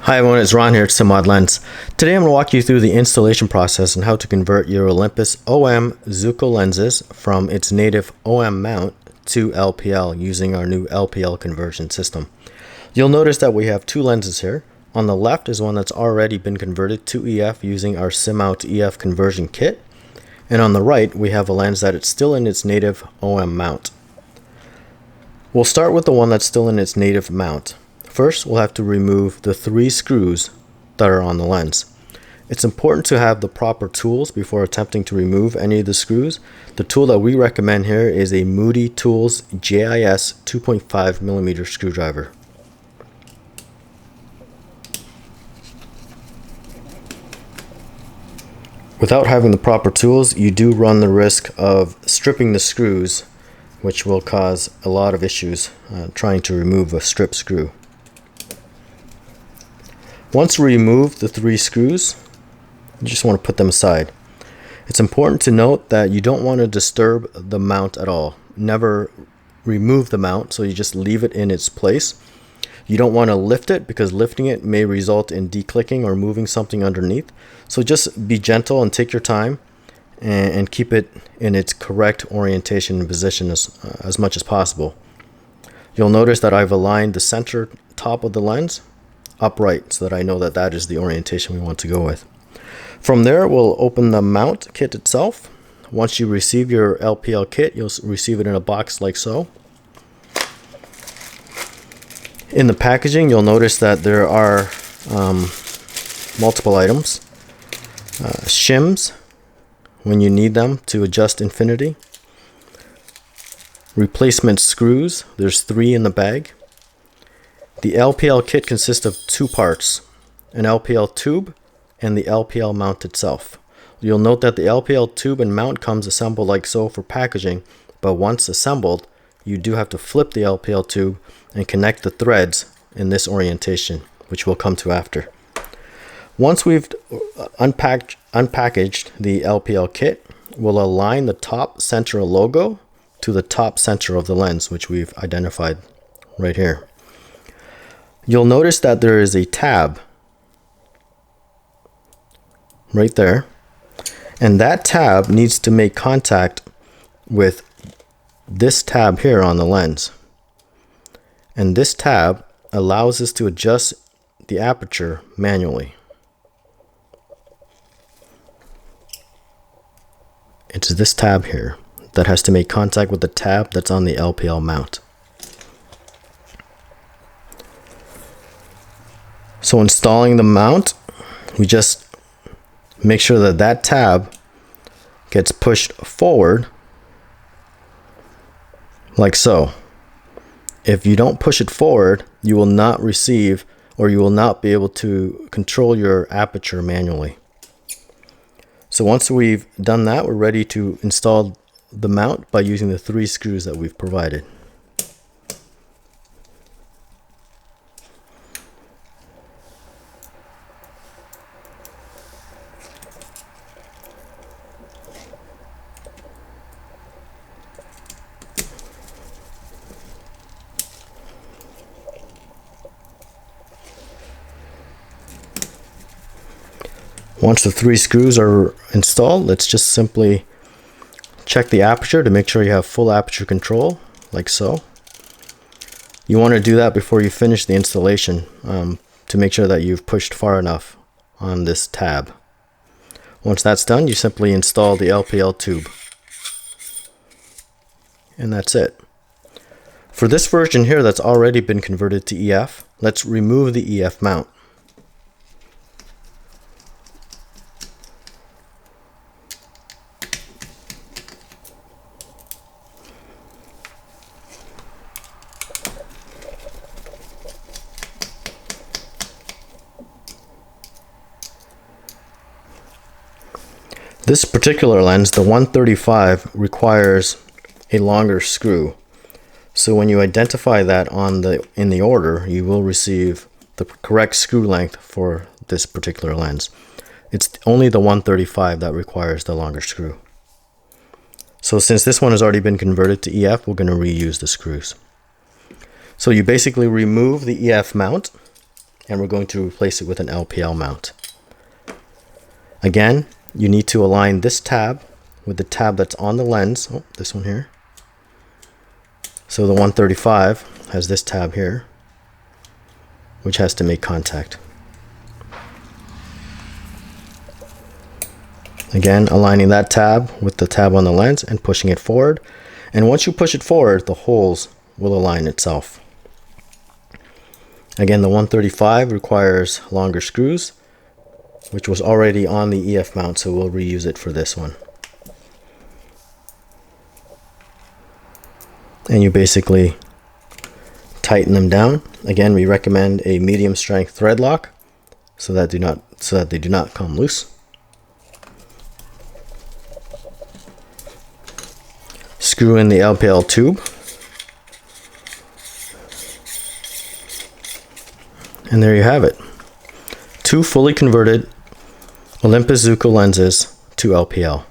Hi everyone, it's Ron here at Simmod Lens. Today I'm going to walk you through the installation process and how to convert your Olympus Om Zuiko lenses from its native OM mount to LPL using our new LPL conversion system. You'll notice that we have two lenses here. On the left is one that's already been converted to EF using our Simmod EF conversion kit. And on the right we have a lens that it's still in its native OM mount. We'll start with the one that's still in its native mount. First, we'll have to remove the 3 screws that are on the lens. It's important to have the proper tools before attempting to remove any of the screws. The tool that we recommend here is a Moody Tools JIS 2.5mm screwdriver. Without having the proper tools, you do run the risk of stripping the screws, which will cause a lot of issues trying to remove a strip screw. Once we remove the 3 screws, you just want to put them aside. It's important to note that you don't want to disturb the mount at all. Never remove the mount, so you just leave it in its place. You don't want to lift it because lifting it may result in declicking or moving something underneath. So just be gentle and take your time and keep it in its correct orientation and position as much as possible. You'll notice that I've aligned the center top of the lens upright so that I know that that is the orientation we want to go with. From there, we'll open the mount kit itself. Once you receive your LPL kit, you'll receive it in a box like so. In the packaging, you'll notice that there are multiple items. Shims, when you need them to adjust infinity. Replacement screws, there's 3 in the bag. The LPL kit consists of 2 parts, an LPL tube and the LPL mount itself. You'll note that the LPL tube and mount comes assembled like so for packaging, but once assembled, you do have to flip the LPL tube and connect the threads in this orientation, which we'll come to after. Once we've unpackaged the LPL kit, we'll align the top center logo to the top center of the lens, which we've identified right here. You'll notice that there is a tab right there, and that tab needs to make contact with this tab here on the lens. And this tab allows us to adjust the aperture manually. It's this tab here that has to make contact with the tab that's on the LPL mount. So installing the mount, we just make sure that that tab gets pushed forward like so. If you don't push it forward, you will not receive or you will not be able to control your aperture manually. So once we've done that, we're ready to install the mount by using the 3 screws that we've provided. Once the 3 screws are installed, let's just simply check the aperture to make sure you have full aperture control, like so. You want to do that before you finish the installation to make sure that you've pushed far enough on this tab. Once that's done, you simply install the LPL tube. And that's it. For this version here that's already been converted to EF, let's remove the EF mount. This particular lens, the 135, requires a longer screw. So when you identify that in the order, you will receive the correct screw length for this particular lens. It's only the 135 that requires the longer screw. So since this one has already been converted to EF, we're going to reuse the screws. So you basically remove the EF mount and we're going to replace it with an LPL mount. Again, you need to align this tab with the tab that's on the lens, this one here. So the 135 has this tab here, which has to make contact. Again, aligning that tab with the tab on the lens and pushing it forward. And once you push it forward, the holes will align itself. Again, the 135 requires longer screws, which was already on the EF mount, so we'll reuse it for this one. And you basically tighten them down. Again, we recommend a medium strength thread lock so that they do not come loose. Screw in the LPL tube. And there you have it. 2 fully converted Olympus Zuiko lenses to LPL.